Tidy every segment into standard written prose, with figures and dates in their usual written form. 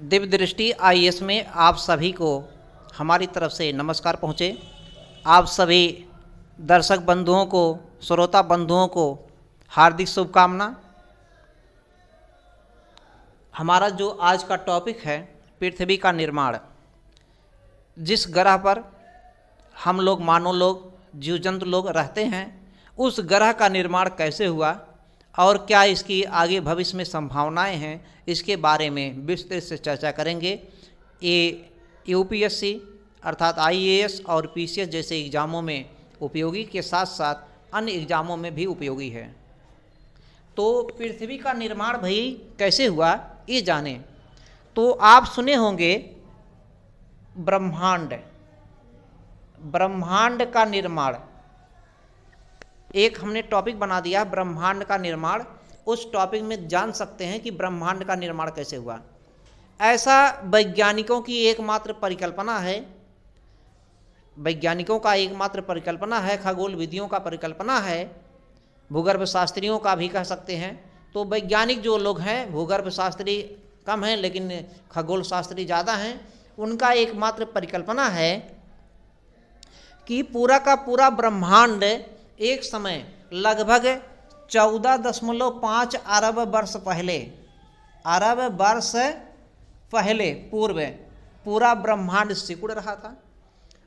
दिव्य दृष्टि आईएएस में आप सभी को हमारी तरफ से नमस्कार पहुँचे। आप सभी दर्शक बंधुओं को, श्रोता बंधुओं को हार्दिक शुभकामना। हमारा जो आज का टॉपिक है पृथ्वी का निर्माण। जिस ग्रह पर हम लोग, मानव लोग, जीव जंतु लोग रहते हैं, उस ग्रह का निर्माण कैसे हुआ और क्या इसकी आगे भविष्य में संभावनाएं हैं, इसके बारे में विस्तृत से चर्चा करेंगे। ये यूपीएससी अर्थात आईएएस और पीसीएस जैसे एग्ज़ामों में उपयोगी के साथ साथ अन्य एग्ज़ामों में भी उपयोगी है। तो पृथ्वी का निर्माण भाई कैसे हुआ ये जाने। तो आप सुने होंगे ब्रह्मांड, ब्रह्मांड का निर्माण एक हमने टॉपिक बना दिया, ब्रह्मांड का निर्माण। उस टॉपिक में जान सकते हैं कि ब्रह्मांड का निर्माण कैसे हुआ। ऐसा वैज्ञानिकों की एकमात्र परिकल्पना है, वैज्ञानिकों का एकमात्र परिकल्पना है, खगोल विधियों का परिकल्पना है, भूगर्भ शास्त्रियों का भी कह सकते हैं। तो वैज्ञानिक जो लोग हैं, भूगर्भ शास्त्री कम हैं लेकिन खगोल शास्त्री ज़्यादा हैं, उनका एकमात्र परिकल्पना है कि पूरा का पूरा ब्रह्मांड एक समय लगभग 14.5 अरब वर्ष पहले, अरब वर्ष पहले पूर्व पूरा ब्रह्मांड सिकुड़ रहा था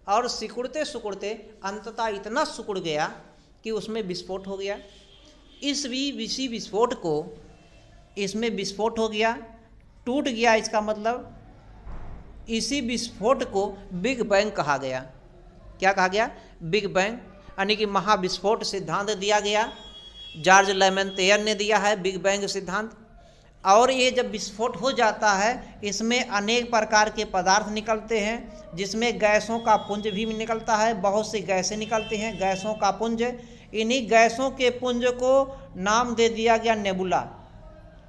और सिकुड़ते सिकुड़ते अंततः इतना सिकुड़ गया कि उसमें विस्फोट हो गया। इसी विस्फोट को, इसमें विस्फोट हो गया, टूट गया। इसका मतलब इसी विस्फोट को बिग बैंग कहा गया। क्या कहा गया? बिग बैंग, यानी कि महाविस्फोट सिद्धांत दिया गया। जॉर्ज लेमेंतेयर ने दिया है बिग बैंग सिद्धांत। और ये जब विस्फोट हो जाता है, इसमें अनेक प्रकार के पदार्थ निकलते हैं, जिसमें गैसों का पुंज भी निकलता है। बहुत सी गैसें निकलती हैं, गैसों का पुंज। इन्हीं गैसों के पुंज को नाम दे दिया गया नेबुला।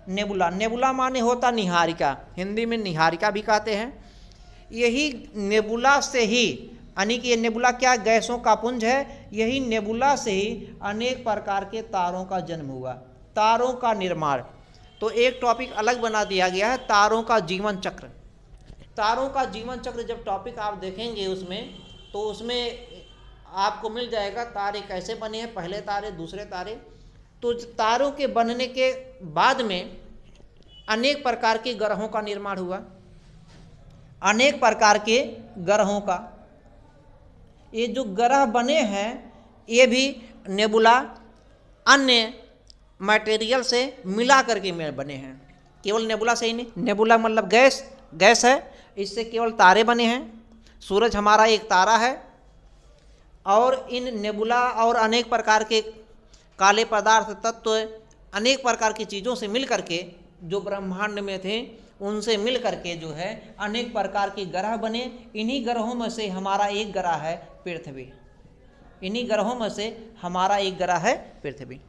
नेबुला, नेबुला माने होता निहारिका, हिंदी में निहारिका भी कहते हैं। यही नेबुला से ही, यानी कि ये नेबुला क्या, गैसों का पुंज है। यही नेबुला से ही अनेक प्रकार के तारों का जन्म हुआ, तारों का निर्माण। तो एक टॉपिक अलग बना दिया गया है, तारों का जीवन चक्र। तारों का जीवन चक्र जब टॉपिक आप देखेंगे उसमें, तो उसमें आपको मिल जाएगा तारे कैसे बने हैं, पहले तारे, दूसरे तारे। तो तारों के बनने के बाद में अनेक प्रकार के ग्रहों का निर्माण हुआ, अनेक प्रकार के ग्रहों का। ये जो ग्रह बने हैं ये भी नेबुला अन्य मटेरियल से मिला करके बने हैं। केवल नेबुला से ही नहीं, नेबुला मतलब गैस, गैस है, इससे केवल तारे बने हैं। सूरज हमारा एक तारा है और इन नेबुला और अनेक प्रकार के काले पदार्थ, तत्व, अनेक प्रकार की चीज़ों से मिल करके जो ब्रह्मांड में थे, उनसे मिल करके जो है अनेक प्रकार के ग्रह बने। इन्हीं ग्रहों में से हमारा एक ग्रह है पृथ्वी। इन्हीं ग्रहों में से हमारा एक ग्रह है पृथ्वी।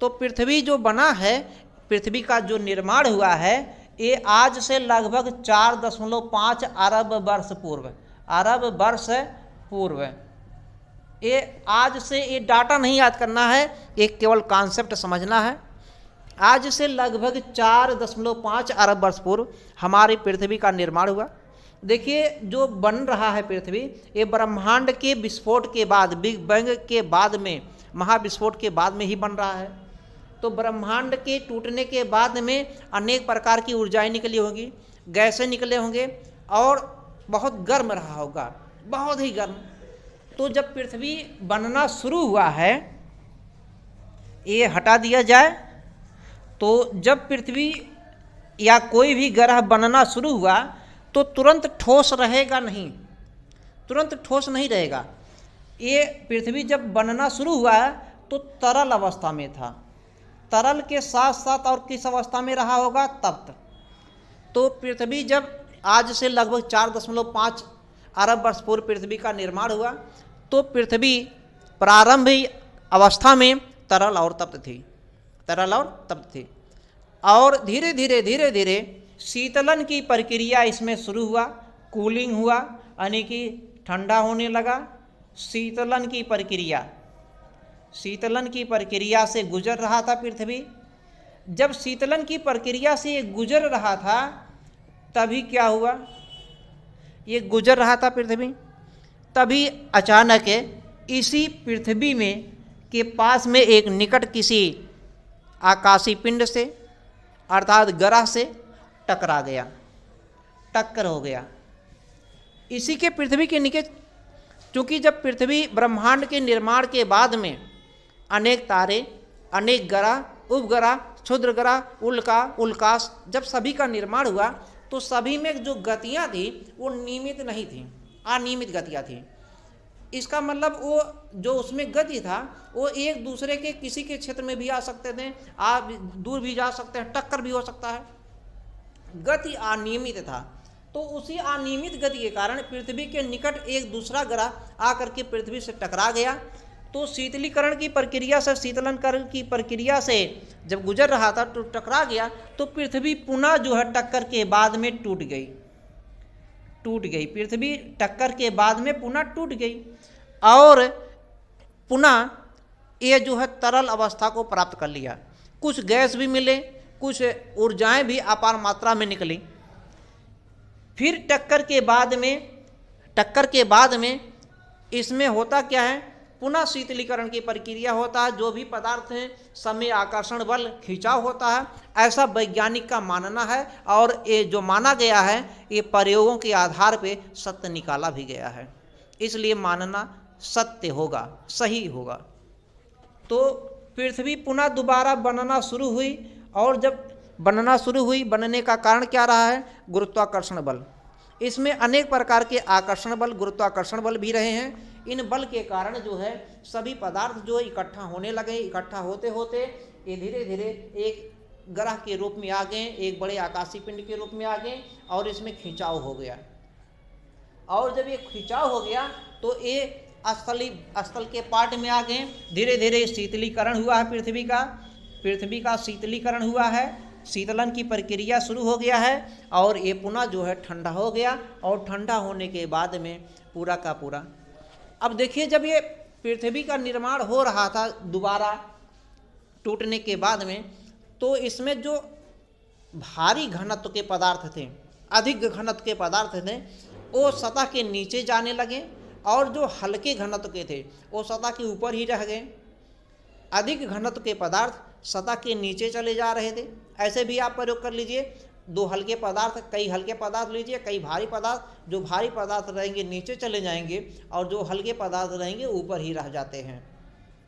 तो पृथ्वी जो बना है, पृथ्वी का जो निर्माण हुआ है, ये आज से लगभग 4.5 अरब वर्ष पूर्व, अरब वर्ष पूर्व। ये आज से, ये डाटा नहीं याद करना है, एक केवल कॉन्सेप्ट समझना है। आज से लगभग 4.5 अरब वर्ष पूर्व हमारी पृथ्वी का निर्माण हुआ। देखिए जो बन रहा है पृथ्वी, ये ब्रह्मांड के विस्फोट के बाद, बिग बैंग के बाद में, महाविस्फोट के बाद में ही बन रहा है। तो ब्रह्मांड के टूटने के बाद में अनेक प्रकार की ऊर्जाएं निकली होंगी, गैसें निकले होंगे और बहुत गर्म रहा होगा, बहुत ही गर्म। तो जब पृथ्वी बनना शुरू हुआ है, ये हटा दिया जाए, तो जब पृथ्वी या कोई भी ग्रह बनना शुरू हुआ तो तुरंत ठोस रहेगा नहीं, तुरंत ठोस नहीं रहेगा। ये पृथ्वी जब बनना शुरू हुआ तो तरल अवस्था में था, तरल के साथ साथ और किस अवस्था में रहा होगा? तप्त। तो पृथ्वी जब आज से लगभग 4.5 अरब वर्ष पूर्व पृथ्वी का निर्माण हुआ, तो पृथ्वी प्रारंभिक अवस्था में तरल और तप्त थी, तरल और तप्त थी। और धीरे धीरे धीरे धीरे शीतलन की प्रक्रिया इसमें शुरू हुआ, कूलिंग हुआ, यानी कि ठंडा होने लगा। शीतलन की प्रक्रिया, शीतलन की प्रक्रिया से गुजर रहा था पृथ्वी। जब शीतलन की प्रक्रिया से गुजर रहा था तभी क्या हुआ, ये गुजर रहा था पृथ्वी, तभी अचानक इसी पृथ्वी में के पास में एक निकट किसी आकाशीय पिंड से अर्थात ग्रह से टकरा गया, टक्कर हो गया। इसी के पृथ्वी के नीचे, चूंकि जब पृथ्वी ब्रह्मांड के निर्माण के बाद में अनेक तारे, अनेक ग्रह, उपग्रह, क्षुद्र ग्रह, उल्का, उल्काश, जब सभी का निर्माण हुआ तो सभी में जो गतियां थी वो नियमित नहीं थी, अनियमित गतियां थी। इसका मतलब वो जो उसमें गति था वो एक दूसरे के किसी के क्षेत्र में भी आ सकते थे, आप दूर भी जा सकते हैं, टक्कर भी हो सकता है, गति अनियमित था। तो उसी अनियमित गति के कारण पृथ्वी के निकट एक दूसरा ग्रह आकर के पृथ्वी से टकरा गया। तो शीतलीकरण की प्रक्रिया से, शीतलनकरण की प्रक्रिया से जब गुजर रहा था तो टकरा गया, तो पृथ्वी पुनः जो है टक्कर के बाद में टूट गई, पृथ्वी टक्कर के बाद में पुनः टूट गई और पुनः ये जो है तरल अवस्था को प्राप्त कर लिया। कुछ गैस भी मिले, कुछ ऊर्जाएं भी अपार मात्रा में निकली। फिर टक्कर के बाद में इसमें होता क्या है, पुनः शीतलीकरण की प्रक्रिया होता है। जो भी पदार्थ हैं समय आकर्षण बल खिंचाव होता है, ऐसा वैज्ञानिक का मानना है और ये जो माना गया है ये प्रयोगों के आधार पे सत्य निकाला भी गया है, इसलिए मानना सत्य होगा, सही होगा। तो पृथ्वी पुनः दोबारा बनना शुरू हुई और जब बनना शुरू हुई, बनने का कारण क्या रहा है, गुरुत्वाकर्षण बल। इसमें अनेक प्रकार के आकर्षण बल, गुरुत्वाकर्षण बल भी रहे हैं। इन बल के कारण जो है सभी पदार्थ जो इकट्ठा होने लगे, इकट्ठा होते होते ये धीरे धीरे एक ग्रह के रूप में आ गए, एक बड़े आकाशीय पिंड के रूप में आ गए और इसमें खिंचाव हो गया। और जब ये खिंचाव हो गया तो ये स्थल के पार्ट में आ गए। धीरे धीरे शीतलीकरण हुआ है, पृथ्वी का शीतलीकरण हुआ है, शीतलन की प्रक्रिया शुरू हो गया है और ये पुनः जो है ठंडा हो गया। और ठंडा होने के बाद में पूरा का पूरा, अब देखिए जब ये पृथ्वी का निर्माण हो रहा था दोबारा टूटने के बाद में, तो इसमें जो भारी घनत्व के पदार्थ थे, अधिक घनत्व के पदार्थ थे, वो सतह के नीचे जाने लगे और जो हल्के घनत्व के थे वो सतह के ऊपर ही रह गए। अधिक घनत्व के पदार्थ सतह के नीचे चले जा रहे थे। ऐसे भी आप प्रयोग कर लीजिए, दो हल्के पदार्थ, कई हल्के पदार्थ लीजिए, कई भारी पदार्थ, जो भारी पदार्थ रहेंगे नीचे चले जाएंगे और जो हल्के पदार्थ रहेंगे ऊपर ही रह जाते हैं।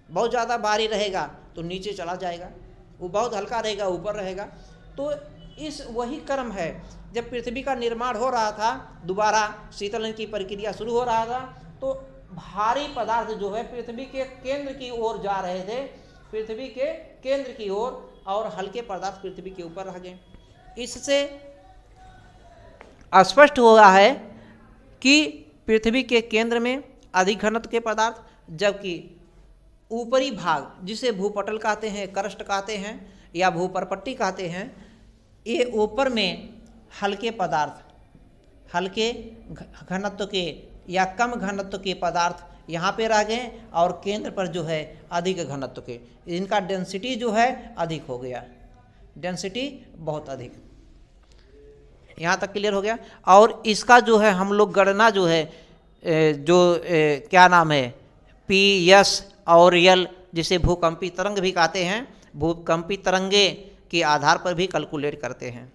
बहुत ज़्यादा भारी रहेगा तो नीचे चला जाएगा, वो बहुत हल्का रहेगा ऊपर रहेगा। तो इस वही क्रम है, जब पृथ्वी का निर्माण हो रहा था, दोबारा शीतलन की प्रक्रिया शुरू हो रहा था, तो भारी पदार्थ जो है पृथ्वी के केंद्र की ओर जा रहे थे, पृथ्वी के केंद्र की ओर, और हल्के पदार्थ पृथ्वी के ऊपर रह गए। इससे स्पष्ट हुआ है कि पृथ्वी के केंद्र में अधिक घनत्व के पदार्थ, जबकि ऊपरी भाग जिसे भूपटल कहते हैं, क्रस्ट कहते हैं या भूपरपट्टी कहते हैं, ये ऊपर में हल्के पदार्थ, हल्के घनत्व के या कम घनत्व के पदार्थ यहाँ पे रह गए और केंद्र पर जो है अधिक घनत्व के, इनका डेंसिटी जो है अधिक हो गया, डेंसिटी बहुत अधिक। यहाँ तक क्लियर हो गया। और इसका जो है हम लोग गणना जो है क्या नाम है, PS और L, जिसे भूकंपी तरंग भी कहते हैं, भूकंपी तरंगे के आधार पर भी कैलकुलेट करते हैं।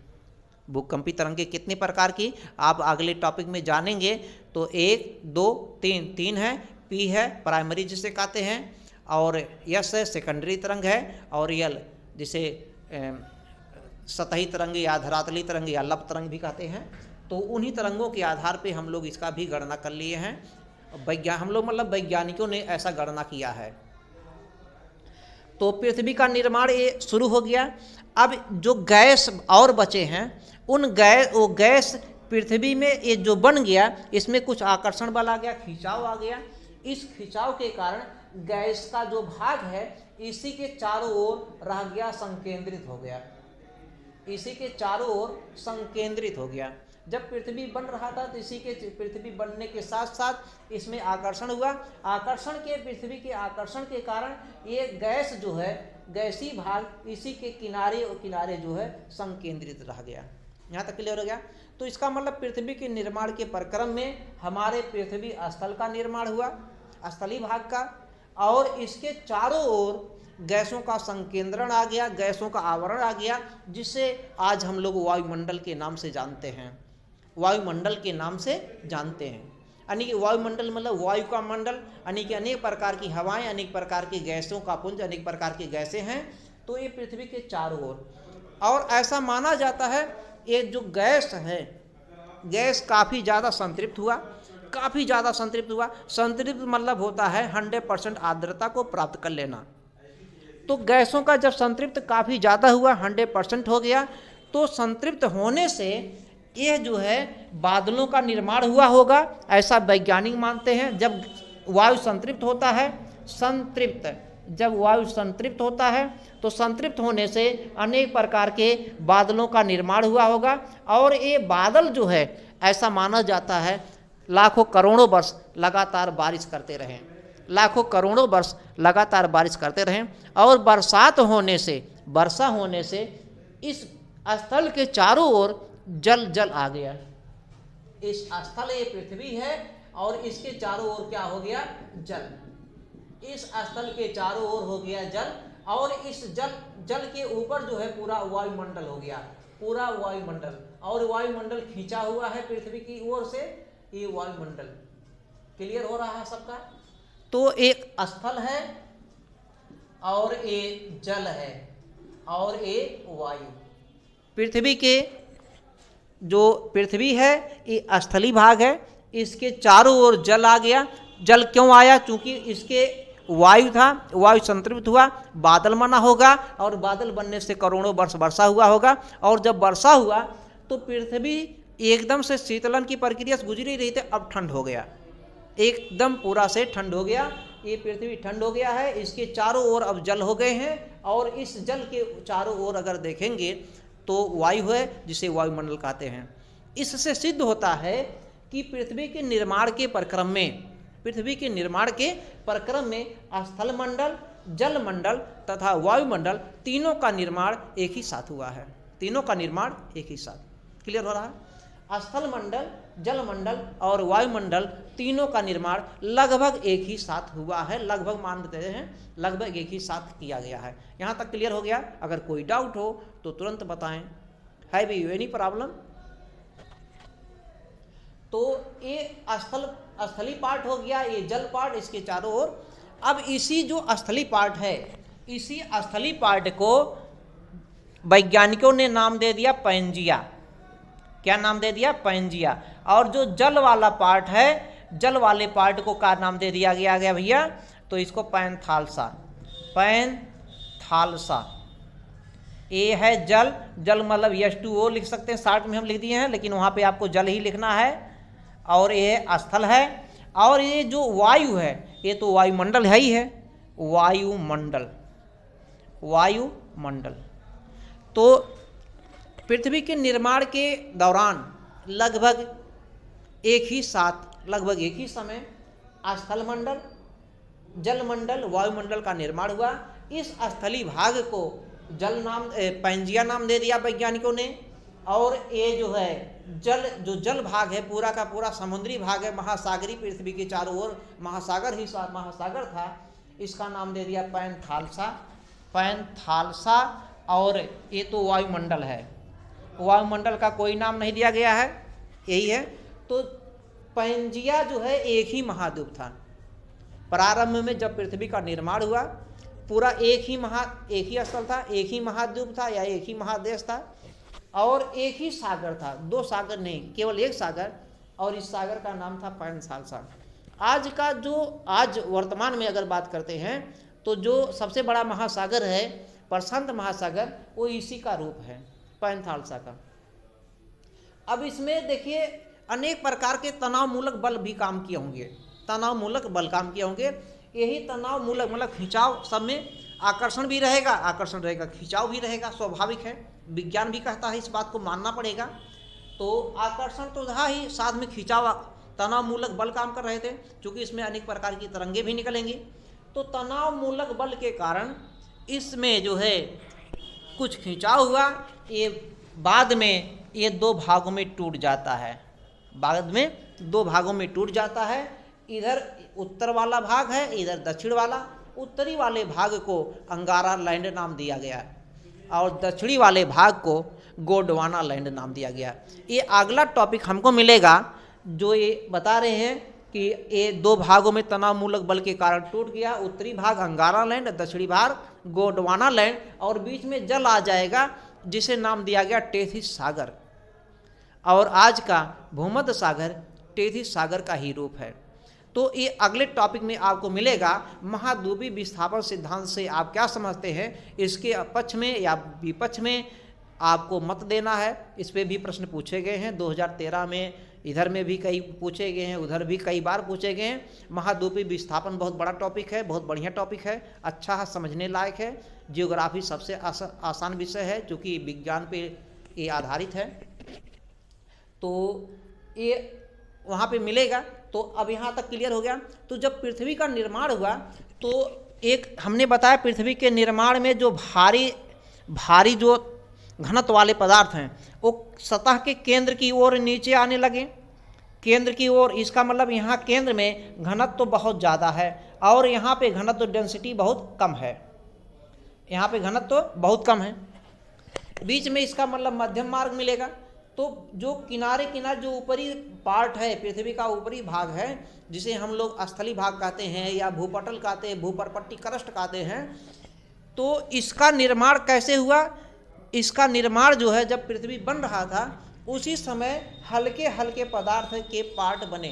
भूकंपी तरंगे कितने प्रकार की आप अगले टॉपिक में जानेंगे। तो 1, 2, 3 है, P है प्राइमरी जिसे कहते हैं, और S है सेकेंडरी तरंग है, और L जिसे सतही तरंग या धरातली तरंग या लंब तरंग भी कहते हैं। तो उन्हीं तरंगों के आधार पे हम लोग इसका भी गणना कर लिए हैं। हम लोग मतलब वैज्ञानिकों ने ऐसा गणना किया है। तो पृथ्वी का निर्माण ये शुरू हो गया। अब जो गैस और बचे हैं, वो गैस पृथ्वी में ये जो बन गया, इसमें कुछ आकर्षण बल आ गया, खिंचाव आ गया। इस खिंचाव के कारण गैस का जो भाग है इसी के चारों ओर रह गया, संकेंद्रित हो गया, इसी के चारों ओर संकेंद्रित हो गया। जब पृथ्वी बन रहा था तो इसी के पृथ्वी बनने के साथ साथ इसमें आकर्षण हुआ। पृथ्वी के आकर्षण के कारण ये गैस जो है, गैसी भाग इसी के किनारे और किनारे जो है संकेंद्रित रह गया। यहाँ तक क्लियर हो गया। तो इसका मतलब पृथ्वी के निर्माण के प्रक्रम में हमारे पृथ्वी स्थल का निर्माण हुआ, स्थलीय भाग का, और इसके चारों ओर गैसों का संकेंद्रण आ गया, गैसों का आवरण आ गया, जिसे आज हम लोग वायुमंडल के नाम से जानते हैं, वायुमंडल के नाम से जानते हैं। यानी कि वायुमंडल मतलब वायु का मंडल, यानी कि अनेक प्रकार की हवाएं, अनेक प्रकार की गैसों का पुंज, अनेक प्रकार की गैसें हैं। तो ये पृथ्वी के चारों ओर, और ऐसा माना जाता है ये जो गैस है, गैस काफ़ी ज़्यादा संतृप्त हुआ, काफ़ी ज़्यादा संतृप्त हुआ। संतृप्त मतलब होता है 100% आर्द्रता को प्राप्त कर लेना। तो गैसों का जब संतृप्त काफ़ी ज़्यादा हुआ, 100% हो गया, तो संतृप्त होने से यह जो है बादलों का निर्माण हुआ होगा, ऐसा वैज्ञानिक मानते हैं। जब वायु संतृप्त होता है, जब वायु संतृप्त होता है तो संतृप्त होने से अनेक प्रकार के बादलों का निर्माण हुआ होगा, और ये बादल जो है ऐसा माना जाता है लाखों करोड़ों वर्ष लगातार बारिश करते रहें, लाखों करोड़ों वर्ष लगातार बारिश करते रहें, और वर्षा होने से इस स्थल के चारों ओर जल आ गया। इस स्थल ये पृथ्वी है और इसके चारों ओर क्या हो गया? जल। इस स्थल के चारों ओर हो गया जल, और इस जल के ऊपर जो है पूरा वायुमंडल हो गया, पूरा वायुमंडल, और वायुमंडल खींचा हुआ है पृथ्वी की ओर से। ये वायुमंडल क्लियर हो रहा है सबका? तो एक स्थल है और एक जल है और एक वायु। पृथ्वी के जो पृथ्वी है ये स्थलीय भाग है, इसके चारों ओर जल आ गया। जल क्यों आया? क्योंकि इसके वायु था, वायु संतृप्त हुआ, बादल बना होगा, और बादल बनने से करोड़ों वर्ष वर्षा हुआ होगा, और जब वर्षा हुआ तो पृथ्वी एकदम से शीतलन की प्रक्रिया से गुजरी रही थी, अब ठंड हो गया, एकदम पूरा से ठंड हो गया। ये पृथ्वी ठंड हो गया है, इसके चारों ओर अब जल हो गए हैं, और इस जल के चारों ओर अगर देखेंगे तो वायु है, जिसे वायुमंडल कहते हैं। इससे सिद्ध होता है कि पृथ्वी के निर्माण के प्रक्रम में स्थल मंडल, जल मंडल तथा वायुमंडल तीनों का निर्माण एक ही साथ हुआ है, तीनों का निर्माण एक ही साथ। क्लियर हो रहा है? स्थल मंडल, जल मंडल और वायुमंडल तीनों का निर्माण लगभग एक ही साथ हुआ है, लगभग मानते हैं लगभग एक ही साथ किया गया है। यहाँ तक क्लियर हो गया? अगर कोई डाउट हो तो तुरंत बताएं। है भी एनी प्रॉब्लम? तो ये स्थलीय पार्ट हो गया, ये जल पार्ट इसके चारों ओर। अब इसी जो स्थलीय पार्ट है, इसी स्थलीय पार्ट को वैज्ञानिकों ने नाम दे दिया पैंजिया। क्या नाम दे दिया? पैंजिया। और जो जल वाला पार्ट है, जल वाले पार्ट को क्या नाम दे दिया गया भैया? तो इसको पैंथालसा। पैंथालसा ये है जल। जल मतलब H2O लिख सकते हैं, शॉर्ट में हम लिख दिए हैं, लेकिन वहाँ पे आपको जल ही लिखना है। और ये स्थल है, और ये जो वायु है ये तो वायुमंडल है ही है, वायुमंडल। तो पृथ्वी के निर्माण के दौरान लगभग एक ही साथ, लगभग एक ही समय स्थल मंडल, जल मंडल, वायुमंडल का निर्माण हुआ। इस स्थलीय भाग को पैंजिया नाम दे दिया वैज्ञानिकों ने। और ये जो है जल भाग है, पूरा का पूरा समुद्री भाग है, महासागरी, पृथ्वी के चारों ओर महासागर था, इसका नाम दे दिया पैंथालसा। और ये तो वायुमंडल है, वायुमंडल का कोई नाम नहीं दिया गया है, यही है। तो पैंजिया जो है एक ही महाद्वीप था। प्रारंभ में जब पृथ्वी का निर्माण हुआ, पूरा एक ही स्थल था, एक ही महाद्वीप था या एक ही महादेश था, और एक ही सागर था, दो सागर नहीं, केवल एक सागर, और इस सागर का नाम था पैंथालसा। आज वर्तमान में अगर बात करते हैं तो जो सबसे बड़ा महासागर है प्रशांत महासागर, वो इसी का रूप है, पैंथालसा का। अब इसमें देखिए अनेक प्रकार के तनाव मूलक बल भी काम किए होंगे, तनाव मूलक बल काम किए होंगे। यही तनाव मूलक मतलब खिंचाव, सब में आकर्षण भी रहेगा, खिंचाव भी रहेगा, स्वाभाविक है, विज्ञान भी कहता है, इस बात को मानना पड़ेगा। तो आकर्षण तो था ही, साथ में खिंचाव, तनाव मूलक बल काम कर रहे थे, क्योंकि इसमें अनेक प्रकार की तरंगे भी निकलेंगी। तो तनाव मूलक बल के कारण इसमें जो है कुछ खिंचाव हुआ, ये बाद में ये दो भागों में टूट जाता है, बाद में दो भागों में टूट जाता है। इधर उत्तर वाला भाग है, इधर दक्षिण वाला। उत्तरी वाले भाग को अंगारा लैंड नाम दिया गया और दक्षिणी वाले भाग को गोंडवाना लैंड नाम दिया गया। ये अगला टॉपिक हमको मिलेगा जो ये बता रहे हैं कि ये दो भागों में तनाव मूलक बल के कारण टूट गया। उत्तरी भाग अंगारा लैंड, दक्षिणी भाग गोंडवाना लैंड, और बीच में जल आ जाएगा जिसे नाम दिया गया टेथिस सागर। और आज का भूमध्य सागर टेथिस सागर का ही रूप है। तो ये अगले टॉपिक में आपको मिलेगा। महाद्वीपीय विस्थापन सिद्धांत से आप क्या समझते हैं, इसके पक्ष में या विपक्ष में आपको मत देना है। इस पे भी प्रश्न पूछे गए हैं 2013 में, इधर में भी कई पूछे गए हैं, उधर भी कई बार पूछे गए हैं। महाद्वीपीय विस्थापन बहुत बड़ा टॉपिक है, बहुत बढ़िया टॉपिक है, अच्छा है, समझने लायक है। जियोग्राफी सबसे आसान विषय है क्योंकि विज्ञान पे ये आधारित है। तो ये वहाँ पे मिलेगा। तो अब यहाँ तक क्लियर हो गया। तो जब पृथ्वी का निर्माण हुआ तो एक हमने बताया पृथ्वी के निर्माण में जो भारी जो घनत्व वाले पदार्थ हैं वो सतह के केंद्र की ओर नीचे आने लगे, केंद्र की ओर। इसका मतलब यहाँ केंद्र में घनत्व तो बहुत ज़्यादा है और यहाँ पे घनत्व डेंसिटी बहुत कम है, यहाँ पे घनत्व तो बहुत कम है। बीच में इसका मतलब मध्यम मार्ग मिलेगा। तो जो किनारे जो ऊपरी पार्ट है, पृथ्वी का ऊपरी भाग है, जिसे हम लोग स्थली भाग कहते हैं या भूपटल कहते हैं, भूपरपट्टी क्रस्ट कहते हैं। तो इसका निर्माण कैसे हुआ? इसका निर्माण जो है जब पृथ्वी बन रहा था उसी समय हल्के हल्के पदार्थ के पार्ट बने।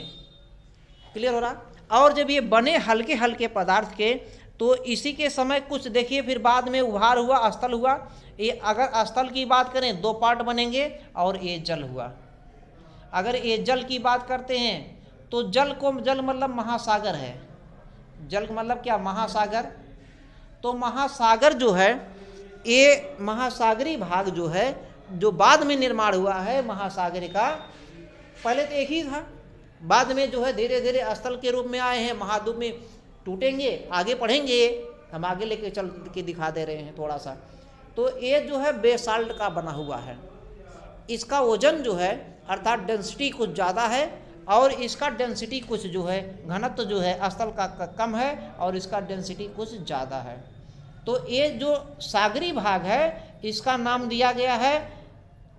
क्लियर हो रहा? और जब ये बने हल्के हल्के पदार्थ के तो इसी के समय कुछ देखिए फिर बाद में उभार हुआ, स्थल हुआ। ये अगर स्थल की बात करें दो पार्ट बनेंगे और ये जल हुआ। अगर ये जल की बात करते हैं तो जल मतलब महासागर है। जल मतलब क्या? महासागर। तो महासागर जो है ये महासागरी भाग जो है जो बाद में निर्माण हुआ है महासागर का, पहले तो एक ही था, बाद में जो है धीरे धीरे स्थल के रूप में आए हैं। महाद्वीप में टूटेंगे, आगे पढ़ेंगे, हम आगे लेके चल के दिखा दे रहे हैं थोड़ा सा। तो ये जो है बेसाल्ट का बना हुआ है। इसका वजन जो है अर्थात डेंसिटी कुछ ज़्यादा है और इसका डेंसिटी कुछ जो है घनत्व जो है स्थल का कम है और इसका डेंसिटी कुछ ज़्यादा है। तो ये जो सागरी भाग है इसका नाम दिया गया है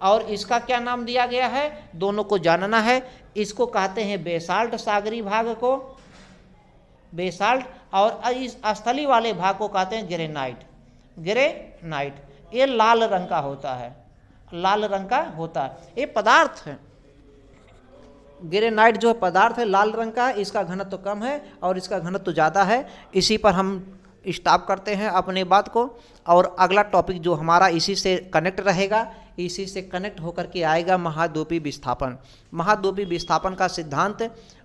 और इसका क्या नाम दिया गया है, दोनों को जानना है। इसको कहते हैं बेसाल्ट, सागरी भाग को बेसाल्ट, और इस स्थली वाले भाग को कहते हैं ग्रेनाइट। ग्रेनाइट ये लाल रंग का होता है, लाल रंग का होता है, ये पदार्थ है। ग्रेनाइट जो पदार्थ है लाल रंग का, इसका घनत्व कम है और इसका घनत्व ज़्यादा है। इसी पर हम स्टॉप करते हैं अपने बात को और अगला टॉपिक जो हमारा इसी से कनेक्ट रहेगा, इसी से कनेक्ट होकर के आएगा महाद्वीपीय विस्थापन। महाद्वीपीय विस्थापन का सिद्धांत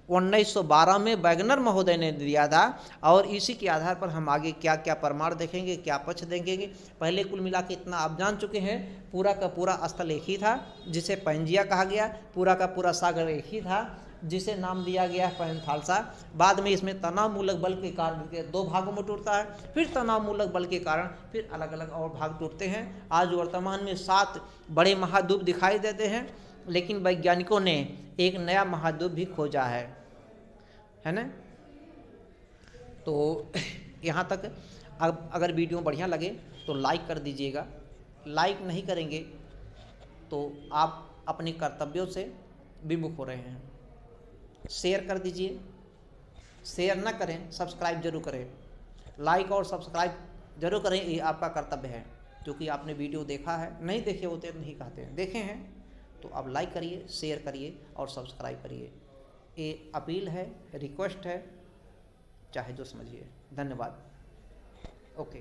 1912 में वैगनर महोदय ने दिया था और इसी के आधार पर हम आगे क्या क्या प्रमाण देखेंगे, क्या पक्ष देखेंगे। पहले कुल मिला के इतना आप जान चुके हैं, पूरा का पूरा स्थल एक ही था जिसे पैंजिया कहा गया, पूरा का पूरा सागर एक ही था जिसे नाम दिया गया पैंथालसा। बाद में इसमें तनाव मूलक बल के कारण दो भागों में टूटता है, फिर तनाव मूलक बल के कारण फिर अलग अलग और भाग टूटते हैं। आज वर्तमान में 7 बड़े महाद्वीप दिखाई देते हैं, लेकिन वैज्ञानिकों ने एक नया महाद्वीप भी खोजा है ना। तो यहाँ तक अब अगर वीडियो बढ़िया लगे तो लाइक कर दीजिएगा, लाइक नहीं करेंगे तो आप अपने कर्तव्यों से विमुख हो रहे हैं। शेयर कर दीजिए, शेयर ना करें सब्सक्राइब जरूर करें, लाइक और सब्सक्राइब जरूर करें, ये आपका कर्तव्य है क्योंकि आपने वीडियो देखा है। नहीं देखे होते नहीं कहते हैं, देखे हैं तो आप लाइक करिए, शेयर करिए और सब्सक्राइब करिए। ये अपील है, रिक्वेस्ट है, चाहे जो समझिए। धन्यवाद। ओके।